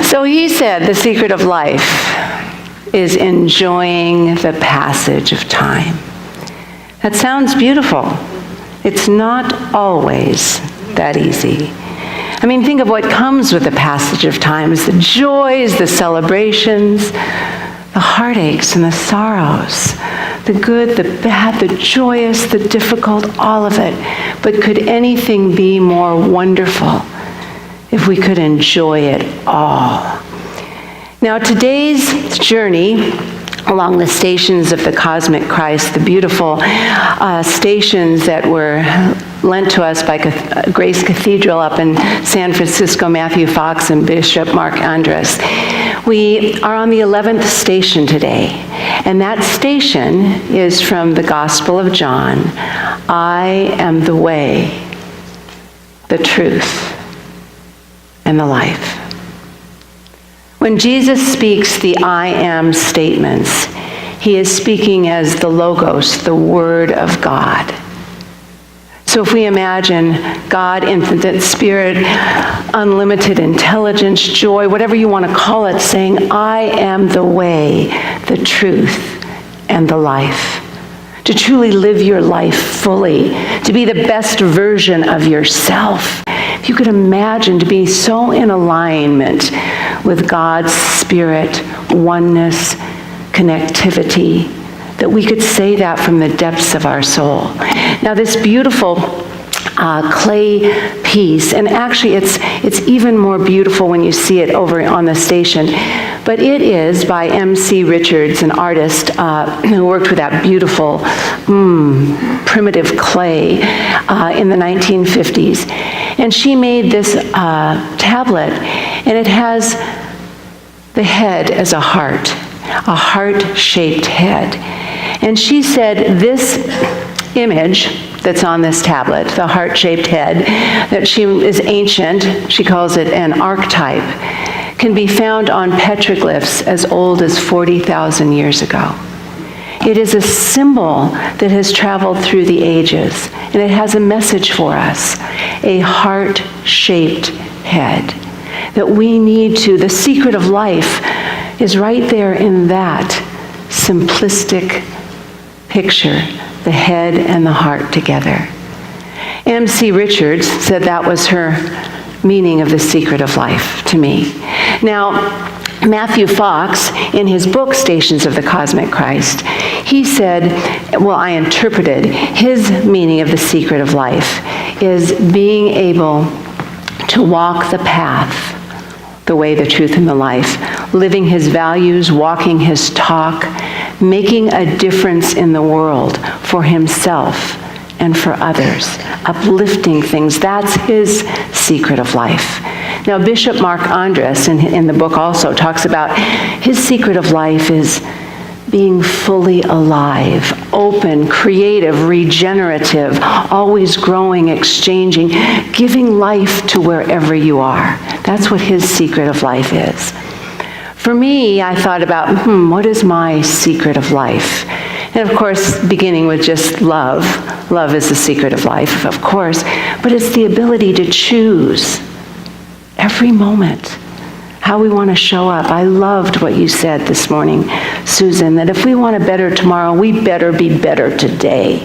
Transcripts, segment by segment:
So he said the secret of life is enjoying the passage of time. That sounds beautiful. It's not always that easy. I mean, think of what comes with the passage of time. It's the joys, the celebrations, the heartaches and the sorrows, the good, the bad, the joyous, the difficult, all of it. But could anything be more wonderful if we could enjoy it all? Now, today's journey along the stations of the cosmic Christ, the beautiful stations that were lent to us by Grace Cathedral up in San Francisco, Matthew Fox and Bishop Mark Andres. We are on the 11th station today, and that station is from the Gospel of John. I am the way, the truth, and the life. When Jesus speaks the I am statements, he is speaking as the Logos, the Word of God. So if we imagine God, infinite spirit, unlimited intelligence, joy, whatever you want to call it, saying, I am the way, the truth, and the life. To truly live your life fully, to be the best version of yourself. If you could imagine to be so in alignment with God's spirit, oneness, connectivity, that we could say that from the depths of our soul. Now this beautiful clay piece, and actually it's even more beautiful when you see it over on the station, but it is by M.C. Richards, an artist who worked with that beautiful primitive clay in the 1950s. And she made this tablet, and it has the head as a heart-shaped head. And she said this image that's on this tablet, the heart-shaped head, that she is ancient, she calls it an archetype, can be found on petroglyphs as old as 40,000 years ago. It is a symbol that has traveled through the ages, and it has a message for us, a heart-shaped head, that we need to, the secret of life is right there in that simplistic picture, the head and the heart together. M.C. Richards said that was her meaning of the secret of life to me. Now, Matthew Fox, in his book, Stations of the Cosmic Christ, he said, well, I interpreted his meaning of the secret of life is being able to walk the path, the way, the truth, and the life, living his values, walking his talk, making a difference in the world for himself and for others, uplifting things. That's his secret of life. Now, Bishop Mark Andres, in the book also, talks about his secret of life is being fully alive, open, creative, regenerative, always growing, exchanging, giving life to wherever you are. That's what his secret of life is. For me, I thought about, what is my secret of life? And of course, beginning with just love. Love is the secret of life, of course, but it's the ability to choose every moment how we want to show up. I loved what you said this morning, Susan, that if we want a better tomorrow, we better be better today.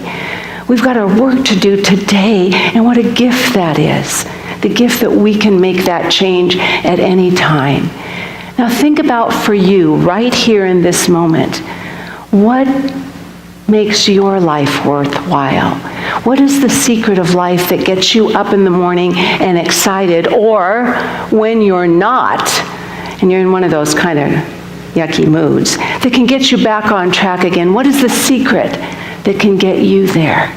We've got our work to do today, and what a gift that is. The gift that we can make that change at any time. Now think about for you, right here in this moment, what makes your life worthwhile? What is the secret of life that gets you up in the morning and excited, or when you're not, and you're in one of those kind of yucky moods, that can get you back on track again? What is the secret that can get you there?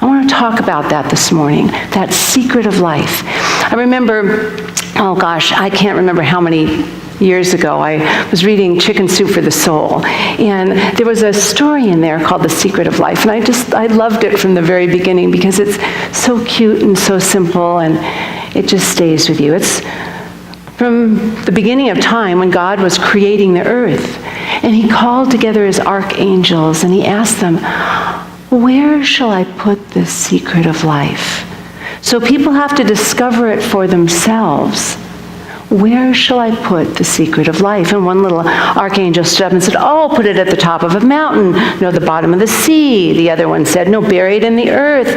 I want to talk about that this morning, that secret of life. I remember, I can't remember how many years ago, I was reading Chicken Soup for the Soul, and there was a story in there called The Secret of Life, and I loved it from the very beginning because it's so cute and so simple, and it just stays with you. It's from the beginning of time when God was creating the earth, and he called together his archangels, and he asked them, where shall I put this secret of life? So people have to discover it for themselves. where shall I put the secret of life? And one little archangel stood up and said, oh, put it at the top of a mountain, no, the bottom of the sea. The other one said, no, buried in the earth.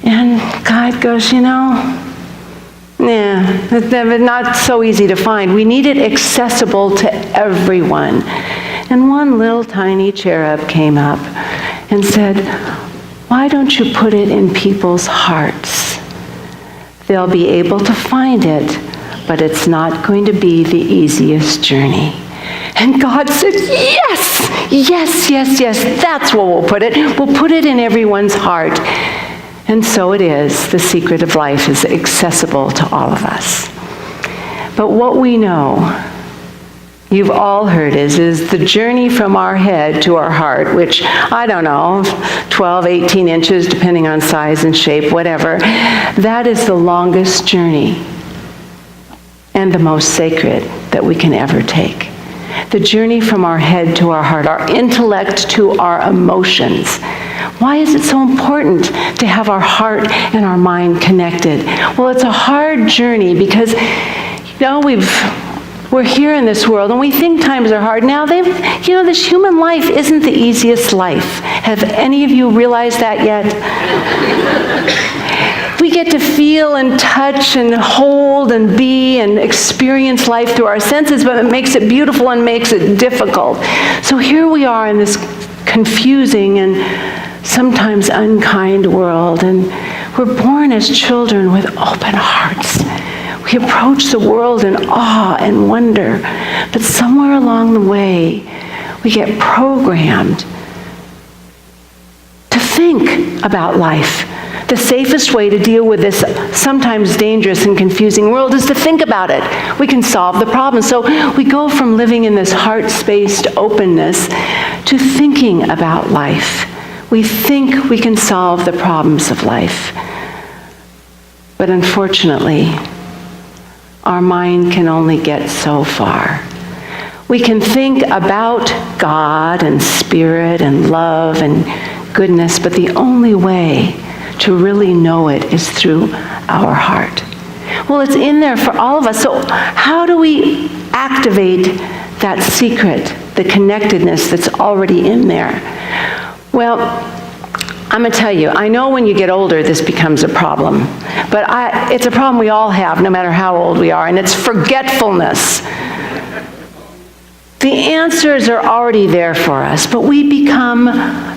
And God goes, not so easy to find. We need it accessible to everyone. And one little tiny cherub came up and said, why don't you put it in people's hearts? They'll be able to find it, but it's not going to be the easiest journey. And God said, yes, yes, yes, yes, that's where we'll put it. We'll put it in everyone's heart. And so it is. The secret of life is accessible to all of us. But what we know, you've all heard, is the journey from our head to our heart, which, 12, 18 inches, depending on size and shape, whatever. That is the longest journey and the most sacred that we can ever take. The journey from our head to our heart, our intellect to our emotions. Why is it so important to have our heart and our mind connected? Well, it's a hard journey because, we're here in this world and we think times are hard. Now, this human life isn't the easiest life. Have any of you realized that yet? We get to feel and touch and hold and be and experience life through our senses, but it makes it beautiful and makes it difficult. So here we are in this confusing and sometimes unkind world, and we're born as children with open hearts. We approach the world in awe and wonder, but somewhere along the way, we get programmed to think about life. The safest way to deal with this sometimes dangerous and confusing world is to think about it. We can solve the problem. So we go from living in this heart-spaced openness to thinking about life. We think we can solve the problems of life. But unfortunately, our mind can only get so far. We can think about God and spirit and love and goodness, but the only way to really know it is through our heart. Well, it's in there for all of us. So how do we activate that secret, the connectedness that's already in there? Well, I'm going to tell you, I know when you get older this becomes a problem, but it's a problem we all have no matter how old we are, and it's forgetfulness. The answers are already there for us, but we become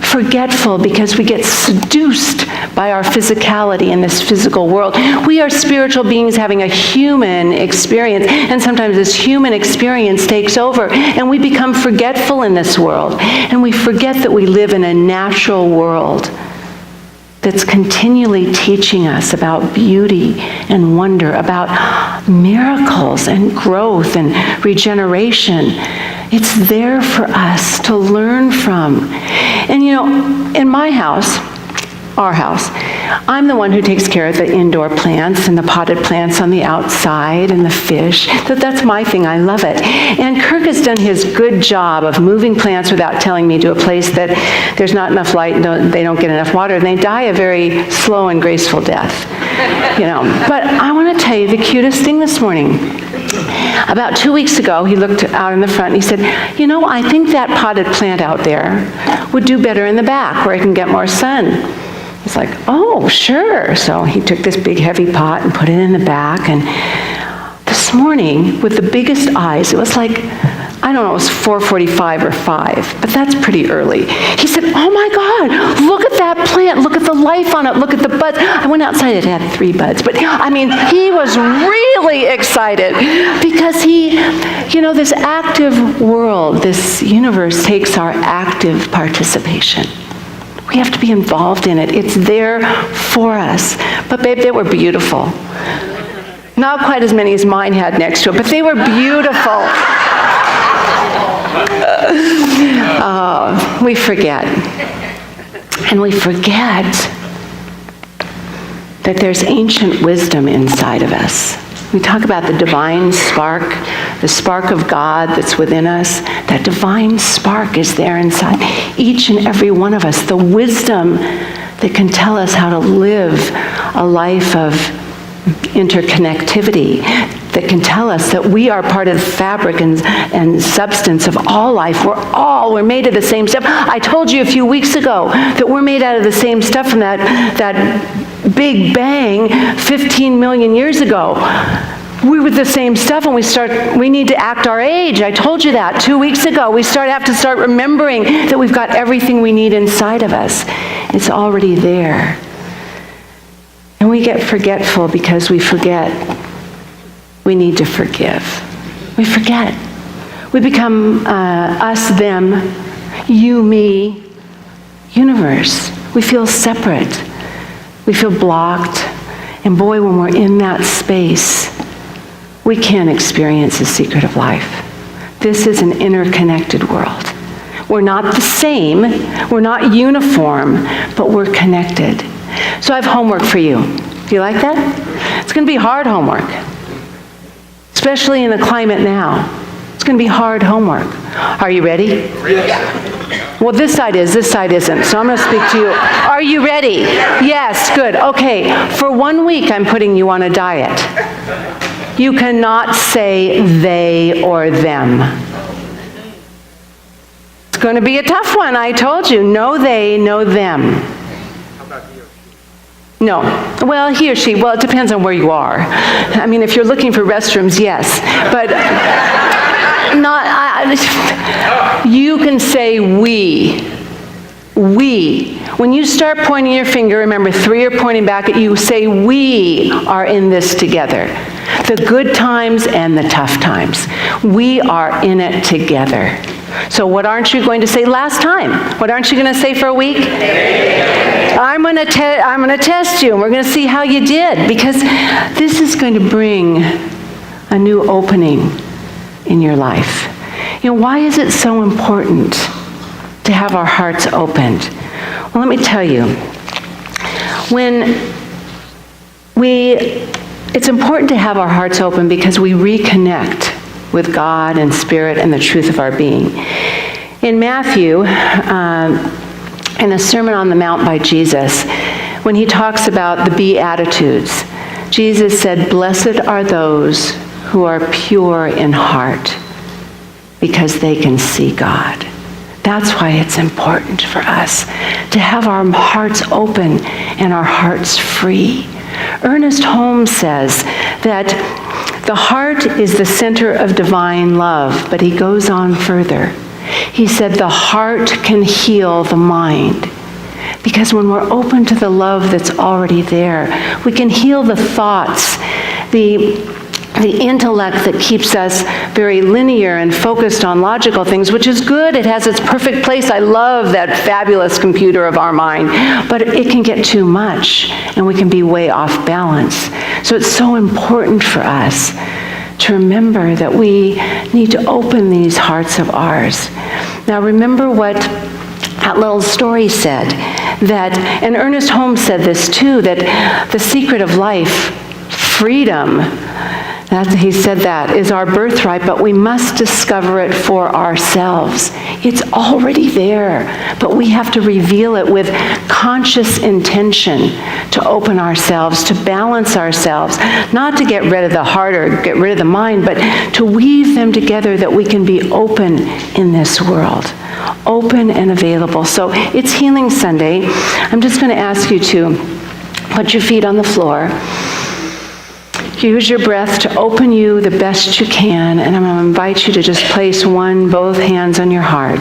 forgetful because we get seduced by our physicality in this physical world. We are spiritual beings having a human experience, and sometimes this human experience takes over, and we become forgetful in this world. And we forget that we live in a natural world that's continually teaching us about beauty and wonder, about miracles and growth and regeneration. It's there for us to learn from. And in my house, our house, I'm the one who takes care of the indoor plants and the potted plants on the outside and the fish. That's my thing. I love it. And Kirk has done his good job of moving plants without telling me to a place that there's not enough light, they don't get enough water, and they die a very slow and graceful death. But I want to tell you the cutest thing this morning. About 2 weeks ago, he looked out in the front and he said, I think that potted plant out there would do better in the back where I can get more sun. I was like, oh, sure. So he took this big heavy pot and put it in the back. And this morning, with the biggest eyes, it was like, it was 4:45 or 5, but that's pretty early. He said, oh my God, look at that plant. Look at the life on it. Look at the buds. I went outside, it had 3 buds. But he was really excited because this active world, this universe takes our active participation. We have to be involved in it. It's there for us. But babe, they were beautiful. Not quite as many as mine had next to it, but they were beautiful. We forget. And we forget that there's ancient wisdom inside of us. We talk about the divine spark, the spark of God that's within us. That divine spark is there inside each and every one of us. The wisdom that can tell us how to live a life of interconnectivity. that can tell us that we are part of the fabric and substance of all life. We're made of the same stuff. I told you a few weeks ago that we're made out of the same stuff from that Big Bang 15 million years ago. We were the same stuff, and we need to act our age. I told you that 2 weeks ago. We have to start remembering that we've got everything we need inside of us. It's already there. And we get forgetful because we forget we need to forgive. We forget. We become us, them, you, me, universe. We feel separate. We feel blocked. And boy, when we're in that space, we can't experience the secret of life. This is an interconnected world. We're not the same, we're not uniform, but we're connected. So I have homework for you. Do you like that? It's going to be hard homework, especially in the climate now. It's going to be hard homework. Are you ready? Yeah. Well, this side isn't, so I'm going to speak to you. Are you ready? Yes, good. Okay, for 1 week I'm putting you on a diet. You cannot say they or them. It's going to be a tough one, I told you. No they, no them. How about he or she? No. Well, he or she, well, it depends on where you are. I mean, if you're looking for restrooms, yes. But you can say we. We. When you start pointing your finger, remember 3 are pointing back at you, say we are in this together. The good times and the tough times. We are in it together. So what aren't you going to say last time? What aren't you going to say for a week? I'm going to test you, and we're going to see how you did, because this is going to bring a new opening in your life. You know, why is it so important to have our hearts opened? Well, let me tell you. It's important to have our hearts open because we reconnect with God and Spirit and the truth of our being. In Matthew, in the Sermon on the Mount by Jesus, when he talks about the Beatitudes, Jesus said, "Blessed are those who are pure in heart, because they can see God." That's why it's important for us to have our hearts open and our hearts free. Ernest Holmes says that the heart is the center of divine love, but he goes on further. He said the heart can heal the mind, because when we're open to the love that's already there, we can heal the thoughts, the intellect that keeps us very linear and focused on logical things, which is good. It has its perfect place. I love that fabulous computer of our mind. But it can get too much, and we can be way off balance. So it's so important for us to remember that we need to open these hearts of ours. Now remember what that little story said, and Ernest Holmes said this too, that the secret of life, freedom, he said that is our birthright, but we must discover it for ourselves. It's already there, but we have to reveal it with conscious intention to open ourselves, to balance ourselves, not to get rid of the heart or get rid of the mind, but to weave them together that we can be open in this world, open and available. So it's Healing Sunday. I'm just going to ask you to put your feet on the floor. Use your breath to open you the best you can, and I'm going to invite you to just place both hands on your heart.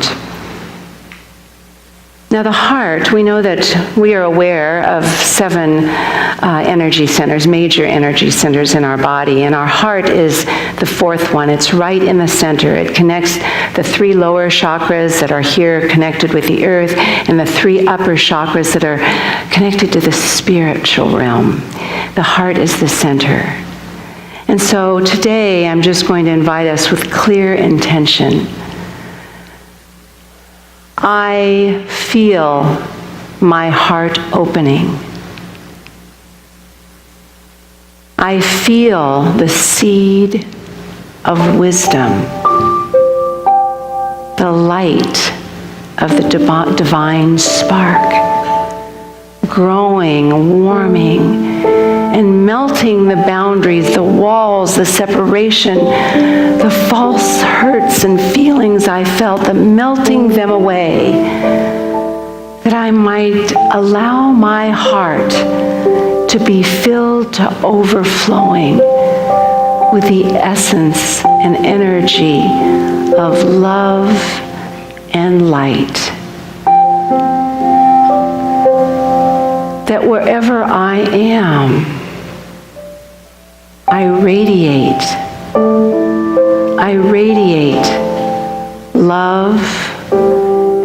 Now the heart, we know that we are aware of 7 energy centers, major energy centers in our body, and our heart is the 4th one. It's right in the center. It connects the 3 lower chakras that are here connected with the earth, and the 3 upper chakras that are connected to the spiritual realm. The heart is the center. And so today I'm just going to invite us with clear intention. I feel my heart opening. I feel the seed of wisdom, the light of the divine spark growing, warming, and melting the boundaries, the walls, the separation, the false hurts and feelings I felt, the melting them away, that I might allow my heart to be filled to overflowing with the essence and energy of love and light. That wherever I am, I radiate love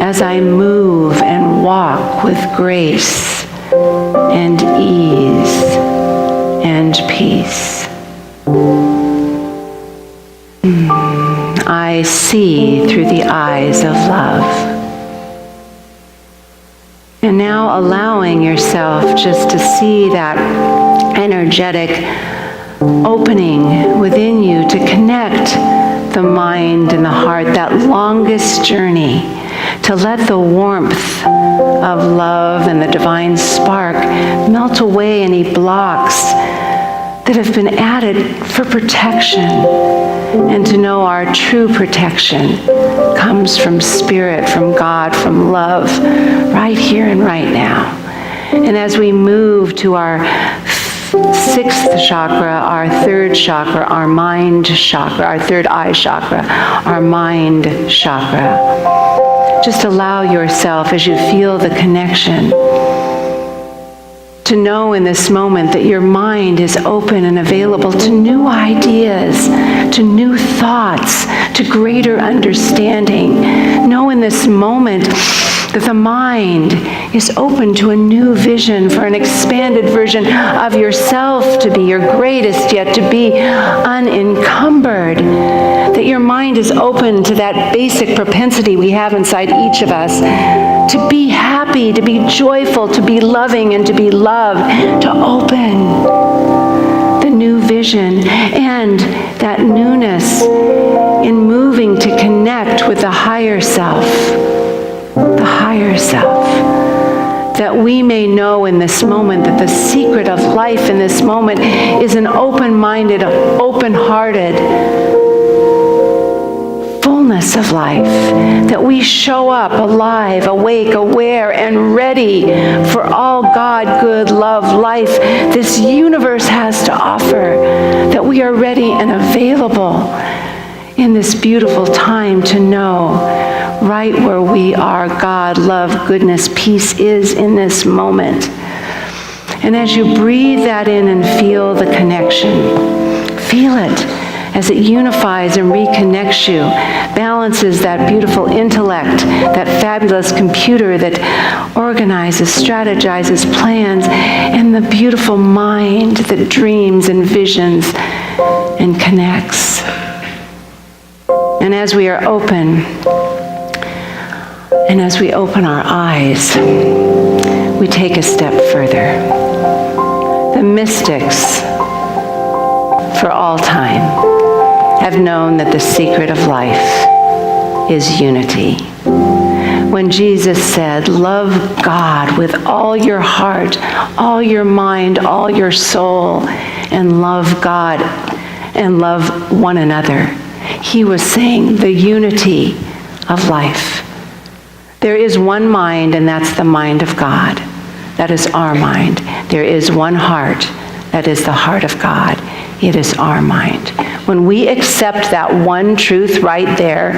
as I move and walk with grace and ease and peace. I see through the eyes of love. And now allowing yourself just to see that energetic opening within you to connect the mind and the heart, that longest journey, to let the warmth of love and the divine spark melt away any blocks that have been added for protection, and to know our true protection comes from Spirit, from God, from love, right here and right now. And as we move to our sixth chakra, our third chakra, our mind chakra, our third eye chakra, our mind chakra, just allow yourself, as you feel the connection, to know in this moment that your mind is open and available to new ideas, to new thoughts, to greater understanding. Know in this moment that the mind is open to a new vision, for an expanded version of yourself to be your greatest yet to be unencumbered. That your mind is open to that basic propensity we have inside each of us to be happy, to be joyful, to be loving, and to be loved, to open the new vision and that newness in moving to connect with the higher self. The higher self, that we may know in this moment that the secret of life in this moment is an open-minded, open-hearted fullness of life, that we show up alive, awake, aware, and ready for all God, good, love, life this universe has to offer, that we are ready and available in this beautiful time to know right where we are, God, love, goodness, peace is in this moment. And as you breathe that in and feel the connection, feel it as it unifies and reconnects you, balances that beautiful intellect, that fabulous computer that organizes, strategizes, plans, and the beautiful mind that dreams and visions and connects. And as we are open, and as we open our eyes, we take a step further. The mystics, for all time, have known that the secret of life is unity. When Jesus said, love God with all your heart, all your mind, all your soul, and love God and love one another, he was saying the unity of life. There is one mind, and that's the mind of God. That is our mind. There is one heart. That is the heart of God. It is our mind. When we accept that one truth right there,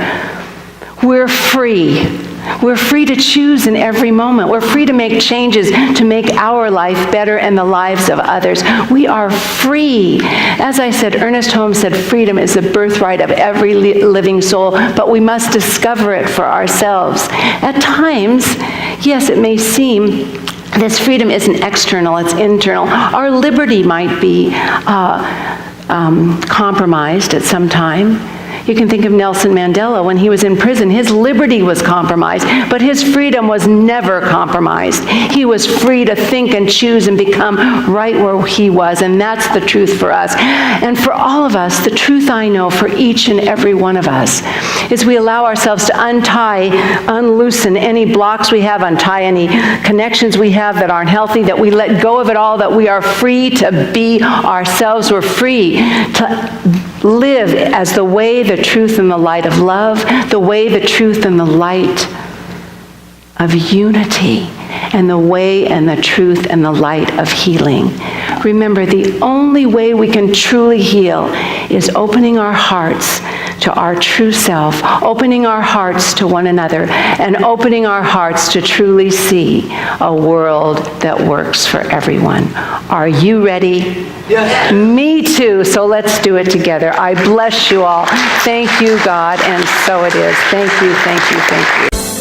we're free. We're free to choose in every moment. We're free to make changes to make our life better and the lives of others. We are free. As I said, Ernest Holmes said, freedom is the birthright of every living soul, but we must discover it for ourselves. At times, yes, it may seem this freedom isn't external, it's internal. Our liberty might be compromised at some time. You can think of Nelson Mandela. When he was in prison, his liberty was compromised, but his freedom was never compromised. He was free to think and choose and become right where he was, and that's the truth for us. And for all of us, the truth I know for each and every one of us is we allow ourselves to unloosen any blocks we have, untie any connections we have that aren't healthy, that we let go of it all, that we are free to be ourselves. We're free to live as the way, the truth, and the light of love, the way, the truth, and the light of unity, and the way and the truth and the light of healing. Remember, the only way we can truly heal is opening our hearts to our true self, opening our hearts to one another, and opening our hearts to truly see a world that works for everyone. Are you ready? Yes. Me too, so let's do it together. I bless you all. Thank you, God, and so it is. Thank you, thank you, thank you.